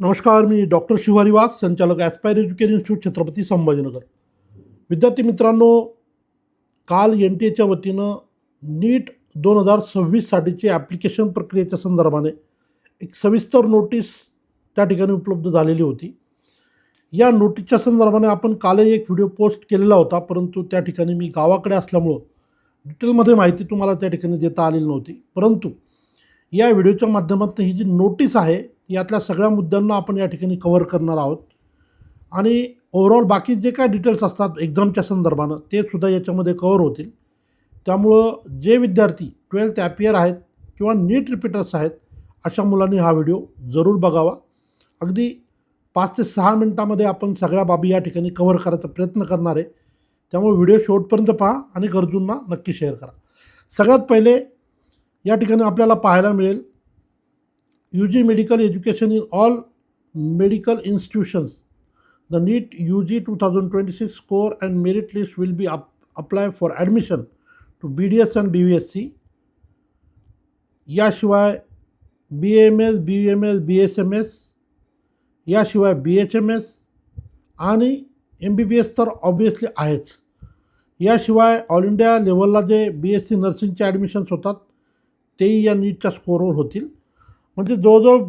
नमस्कार, मी डॉक्टर शिवारी वाघ, संचालक aspire education institute, Chhatrapati Sambhajinagar. विद्यार्थी मित्रांनो, काल NTA वतीनं नीट 2026साठीची ॲप्लिकेशन प्रक्रियेच्या संदर्भाने एक सविस्तर नोटीस त्या ठिकाणी उपलब्ध झालेली होती. या नोटीसच्या संदर्भाने आपण कालही एक व्हिडिओ पोस्ट केलेला होता, परंतु त्या ठिकाणी मी गावाकडे असल्यामुळं डिटेलमध्ये माहिती तुम्हाला त्या ठिकाणी देता आलेली नव्हती. परंतु या व्हिडिओच्या माध्यमातून ही जी नोटीस आहे यातल्या सगळ्या मुद्द्यांना आपण या ठिकाणी कव्हर करणार आहोत आणि ओव्हरऑल बाकी जे काय डिटेल्स असतात एक्झामच्या संदर्भानं ते सुद्धा याच्यामध्ये कव्हर होतील. त्यामुळं जे विद्यार्थी 12th ॲपियर आहेत किंवा नीट रिपीटर्स आहेत अशा मुलांनी हा व्हिडिओ जरूर बघावा. अगदी 5 ते 6 मिनटामध्ये आपण सगळ्या बाबी या ठिकाणी कव्हर करायचा प्रयत्न करणार आहे. त्यामुळे व्हिडिओ शेवटपर्यंत पहा आणि गरजूंना नक्की शेअर करा. सगळ्यात पहिले या ठिकाणी आपल्याला पाहायला मिळेल UG medical education in all medical institutions. The NEET UG 2026 score and merit list will be apply for admission to BDS अँड BVSC. याशिवाय BAMS, BUMS, BSMS, याशिवाय BHMS आणि MBBS तर ऑब्वियसली आहेच. याशिवाय ऑल इंडिया लेवलला जे BSc नर्सिंगचे ॲडमिशन्स होतात तेही या नीटच्या स्कोरवर होतील. म्हणजे जवळजवळ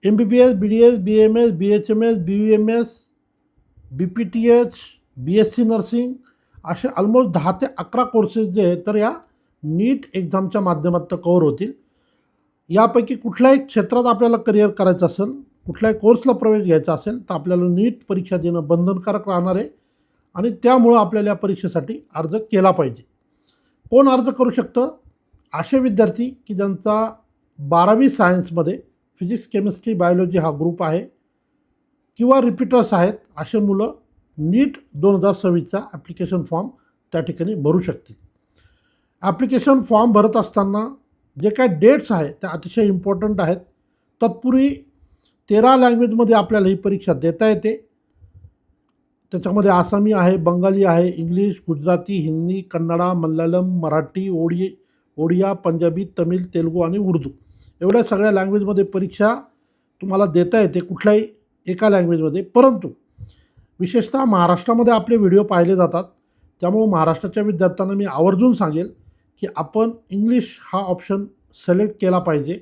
MBBS, BDS, BAMS, BHMS, BUMS, BPTH, BSc nursing असे ऑलमोस्ट 10 ते 11 कोर्सेस जे आहेत तर या नीट एक्झामच्या माध्यमातून कव्हर होतील. यापैकी कुठल्याही क्षेत्रात आपल्याला करिअर करायचं असेल, कुठल्याही कोर्सला प्रवेश घ्यायचा असेल तर आपल्याला नीट परीक्षा देणं बंधनकारक राहणार आहे आणि त्यामुळं आपल्याला या परीक्षेसाठी अर्ज केला पाहिजे. कोण अर्ज करू शकतं? असे विद्यार्थी की ज्यांचा 12वी सायन्समध्ये फिजिक्स, केमिस्ट्री, बायोलॉजी हा ग्रुप आहे किंवा रिपीटर्स आहेत असे मुलं नीट 2026चा ॲप्लिकेशन फॉर्म त्या ठिकाणी भरू शकतील. ॲप्लिकेशन फॉर्म भरत असताना जे काय डेट्स आहेत त्या अतिशय इम्पॉर्टंट आहेत. तत्पूर्वी 13 लँग्वेजमध्ये आपल्याला ही परीक्षा देता येते. त्याच्यामध्ये आसामी आहे, बंगाली आहे, इंग्लिश, गुजराती, हिंदी, कन्नडा, मल्याळम, मराठी, ओडिया, पंजाबी, तमिळ, तेलुगू आणि उर्दू एवढ्या सगळ्या लँग्वेजमध्ये परीक्षा तुम्हाला देता येते कुठल्याही एका लँग्वेजमध्ये. परंतु विशेषतः महाराष्ट्रामध्ये आपले व्हिडिओ पाहिले जातात, त्यामुळे महाराष्ट्राच्या विद्यार्थ्यांना मी आवर्जून सांगेल की आपण इंग्लिश हा ऑप्शन सिलेक्ट केला पाहिजे.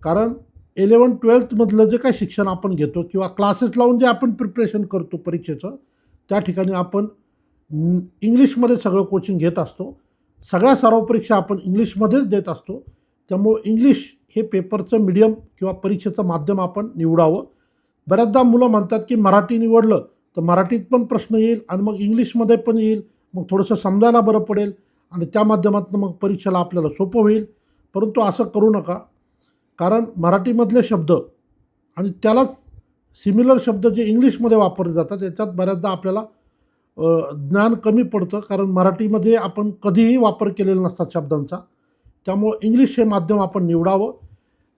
कारण 11th-12thमधलं जे काही शिक्षण आपण घेतो किंवा क्लासेस लावून जे आपण प्रिपरेशन करतो परीक्षेचं त्या ठिकाणी आपण इंग्लिशमध्ये सगळं कोचिंग घेत असतो. सगळ्या सराव परीक्षा आपण इंग्लिशमध्येच देत असतो. त्यामुळं इंग्लिश हे पेपरचं मीडियम किंवा परीक्षेचं माध्यम आपण निवडावं. बऱ्याचदा मुलं म्हणतात की मराठी निवडलं तर मराठीत पण प्रश्न येईल आणि मग इंग्लिशमध्ये पण येईल, मग थोडंसं समजायला बरं पडेल आणि त्या माध्यमातून मग परीक्षेला आपल्याला सोपं होईल. परंतु असं करू नका. कारण मराठीमधले शब्द आणि त्यालाच सिमिलर शब्द जे इंग्लिशमध्ये वापरले जातात याच्यात बऱ्याचदा आपल्याला ज्ञान कमी पडतं. कारण मराठीमध्ये आपण कधीही वापर केलेला नसतात शब्दांचा. त्यामुळं इंग्लिश हे माध्यम आपण निवडावं.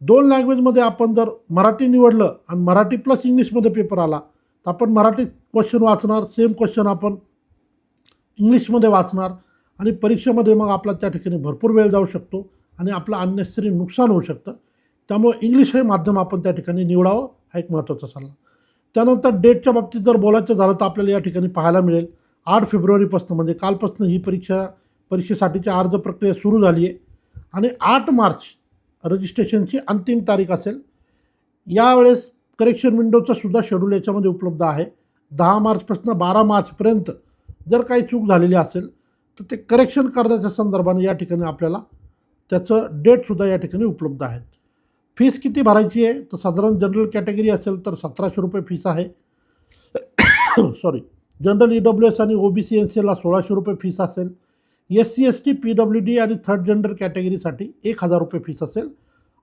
2 लँग्वेजमध्ये आपण जर मराठी निवडलं आणि मराठी प्लस इंग्लिशमध्ये पेपर आला तर आपण मराठी क्वेश्चन वाचणार, सेम क्वेश्चन आपण इंग्लिशमध्ये वाचणार आणि परीक्षेमध्ये मग आपला त्या ठिकाणी भरपूर वेळ जाऊ शकतो आणि आपलं अननेसेसरी नुकसान होऊ शकतं. त्यामुळे इंग्लिश हे माध्यम आपण त्या ठिकाणी निवडावं हा एक महत्त्वाचा सल्ला. त्यानंतर डेटच्या बाबतीत जर बोलायचं झालं तर आपल्याला या ठिकाणी पाहायला मिळेल 8 फेब्रुवारीपासून म्हणजे कालपासून ही परीक्षेसाठीची अर्ज प्रक्रिया सुरू झाली आहे आणि 8 मार्च रजिस्ट्रेशनची अंतिम तारीख असेल. यावेळेस करेक्शन विंडोचं सुद्धा शेड्यूल याच्यामध्ये उपलब्ध आहे. 10 मार्चपासून 12 मार्चपर्यंत जर काही चूक झालेली असेल तर ते करेक्शन करण्याच्या संदर्भाने या ठिकाणी आपल्याला त्याचं डेटसुद्धा या ठिकाणी उपलब्ध आहेत. फीस किती भरायची आहे तर साधारण जनरल कॅटेगरी असेल तर 1700 रुपये फीस आहे. जनरल EWS आणि OBC NCLला 1600 रुपये फीस असेल. SC ST PWD आणि थर्ड जेंडर कॅटेगरीसाठी 1000 रुपये फीस असेल.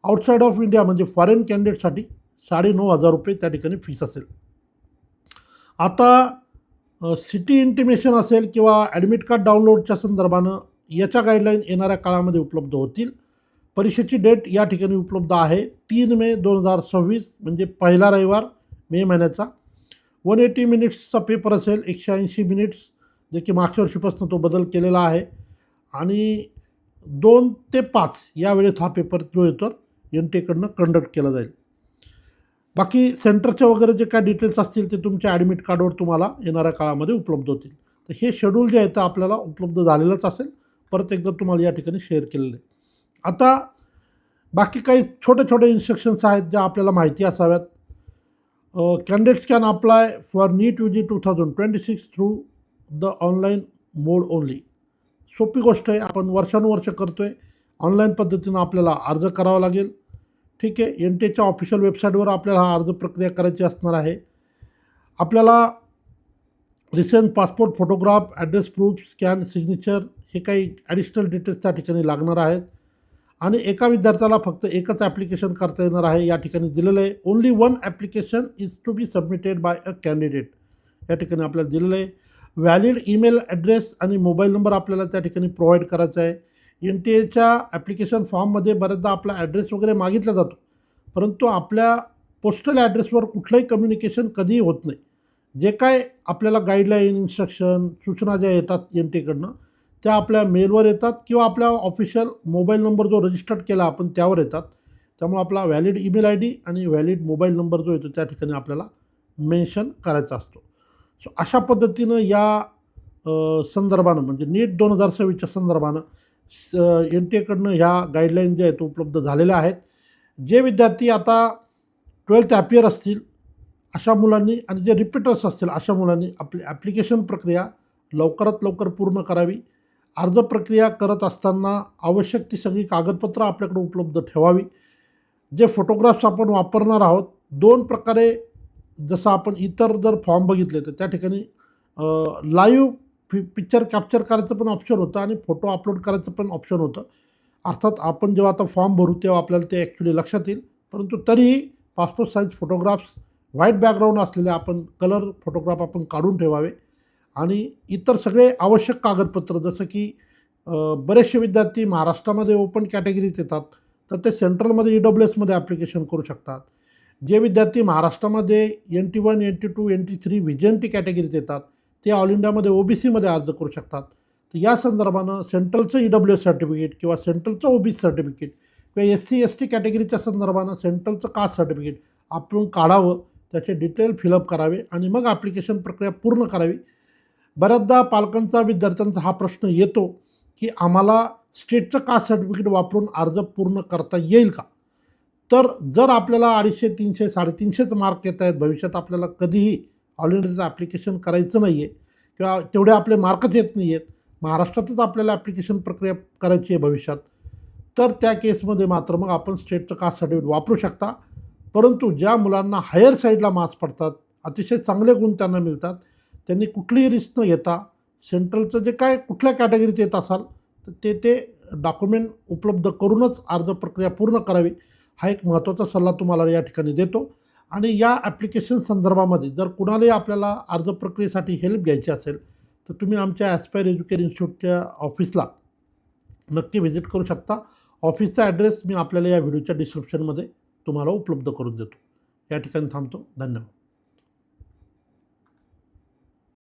आउटसाईड ऑफ इंडिया म्हणजे फॉरेन कॅन्डिडेटसाठी 9500 रुपये त्या ठिकाणी फीस असेल. आता सिटी इंटिमेशन असेल किंवा ॲडमिट कार्ड डाउनलोडच्या संदर्भानं याच्या गाईडलाईन येणाऱ्या काळामध्ये उपलब्ध होतील. परीक्षेची डेट या ठिकाणी उपलब्ध आहे 3 मे 2026 म्हणजे पहिला रविवार मे महिन्याचा. 180 मिनिट्सचा पेपर असेल, 180 मिनिट्स जे की मागच्या वर्षीपासून तो बदल केलेला आहे आणि 2 ते 5 या वेळेत हा पेपर जो आहे तर NTA कडनं कंडक्ट केला जाईल. बाकी सेंटरचे वगैरे जे काय डिटेल्स असतील ते तुमच्या ॲडमिट कार्डवर तुम्हाला येणाऱ्या काळामध्ये उपलब्ध होतील. तर हे शेड्यूल जे आहे ते आपल्याला उपलब्ध झालेलंच असेल. परत एकदा तुम्हाला या ठिकाणी शेअर केलेलं आहे. आता बाकी काही छोटे इन्स्ट्रक्शन्स आहेत ज्या आपल्याला माहिती असाव्यात. Candidates can apply for NEET UG 2026 through the online mode only. सोपी गोष्ट आहे. आपण वर्षानुवर्ष करतो आहे. ऑनलाईन पद्धतीनं आपल्याला अर्ज करावा लागेल. ठीक आहे. NTAच्या ऑफिशियल वेबसाईटवर आपल्याला हा अर्ज प्रक्रिया करायची असणार आहे. आपल्याला recent passport photograph, address proof, scan, signature हे काही ॲडिशनल डिटेल्स त्या ठिकाणी लागणार आहेत. आणि एका विद्यार्थ्याला फक्त एकच ॲप्लिकेशन करता येणार आहे. या ठिकाणी दिलेलं आहे only one application is to be submitted by a candidate. या ठिकाणी आपल्याला दिलेलं आहे. व्हॅलिड ईमेल ॲड्रेस आणि मोबाईल नंबर आपल्याला त्या ठिकाणी प्रोव्हाइड करायचा आहे. NTAच्या ॲप्लिकेशन फॉर्ममध्ये बऱ्याचदा आपला ॲड्रेस वगैरे मागितला जातो, परंतु आपल्या पोस्टल ॲड्रेसवर कुठलंही कम्युनिकेशन कधीही होत नाही. जे काय आपल्याला गाईडलाईन, इन्स्ट्रक्शन, सूचना ज्या येतात NTAकडनं त्या आपल्या मेलवर येतात किंवा आपल्या ऑफिशियल मोबाईल नंबर जो रजिस्टर्ड केला आपण त्यावर येतात. त्यामुळे आपला व्हॅलिड ईमेल ID आणि व्हॅलिड मोबाईल नंबर जो येतो त्या ठिकाणी आपल्याला मेन्शन करायचा असतो. सो अशा पद्धतीनं या संदर्भानं म्हणजे नीट 2026च्या संदर्भानं NTAकडनं ह्या गाईडलाईन ज्या आहेत उपलब्ध झालेल्या आहेत. जे विद्यार्थी आता 12th ॲपियर असतील अशा मुलांनी आणि जे रिपीटर्स असतील अशा मुलांनी आपली ॲप्लिकेशन प्रक्रिया लवकरात लवकर पूर्ण करावी. अर्ज प्रक्रिया करत असताना आवश्यक ती सगळी कागदपत्रं आपल्याकडे उपलब्ध ठेवावी. जे फोटोग्राफ्स आपण वापरणार आहोत 2 प्रकारे, जसं आपण इतर जर फॉर्म बघितले तर त्या ठिकाणी लाईव्ह पिक्चर कॅप्चर करायचं पण ऑप्शन होतं आणि फोटो अपलोड करायचं पण ऑप्शन होतं. अर्थात आपण जेव्हा आता फॉर्म भरू तेव्हा आपल्याला ते ॲक्च्युली लक्षात येईल. परंतु तरीही passport size photographs white background असलेले आपण कलर फोटोग्राफ आपण काढून ठेवावे. आणि इतर सगळे आवश्यक कागदपत्र जसं की बरेचसे विद्यार्थी महाराष्ट्रामध्ये ओपन कॅटेगरीत येतात तर ते सेंट्रलमध्ये EWSमध्ये ॲप्लिकेशन करू शकतात. जे विद्यार्थी महाराष्ट्रामध्ये NT1, NT2, NT3 VJNT कॅटेगरीत येतात ते ऑल इंडियामध्ये OBCमध्ये अर्ज करू शकतात. तर या संदर्भानं सेंट्रलचं EWS सर्टिफिकेट किंवा सेंट्रलचं OBC सर्टिफिकेट किंवा SC ST कॅटेगरीच्या संदर्भानं सेंट्रलचं कास्ट सर्टिफिकेट आपण काढावं, त्याचे डिटेल फिलअप करावे आणि मग ॲप्लिकेशन प्रक्रिया पूर्ण करावी. बऱ्याचदा पालकांचा, विद्यार्थ्यांचा हा प्रश्न येतो की आम्हाला स्टेटचं कास्ट सर्टिफिकेट वापरून अर्ज पूर्ण करता येईल का? तर जर आपल्याला 250, 300, 350 मार्क येत आहेत, भविष्यात आपल्याला कधीही ऑल इंडियाचं ॲप्लिकेशन करायचं नाही आहे किंवा तेवढे आपले मार्कच येत नाही आहेत, महाराष्ट्रातच आपल्याला ॲप्लिकेशन प्रक्रिया करायची आहे भविष्यात, तर त्या केसमध्ये मात्र मग आपण स्टेटचं कास्ट सर्टिफिकेट वापरू शकता. परंतु ज्या मुलांना हायर साईडला मार्क्स पडतात, अतिशय चांगले गुण त्यांना मिळतात, त्यांनी कुठलीही रिस्क न घेता सेंट्रलचं जे काय कुठल्या कॅटेगरीत येत असाल तर ते डॉक्युमेंट उपलब्ध करूनच अर्ज प्रक्रिया पूर्ण करावी, हा एक महत्त्वाचा सल्ला तुम्हाला या ठिकाणी देतो. आणि या ॲप्लिकेशन संदर्भामध्ये जर कुणालाही आपल्याला अर्ज प्रक्रियेसाठी हेल्प घ्यायची असेल तर तुम्ही आमच्या ॲस्पायर एज्युकेशन इन्स्टिट्यूटच्या ऑफिसला नक्की व्हिजिट करू शकता. ऑफिसचा ॲड्रेस मी आपल्याला या व्हिडिओच्या डिस्क्रिप्शनमध्ये तुम्हाला उपलब्ध करून देतो. या ठिकाणी थांबतो. धन्यवाद.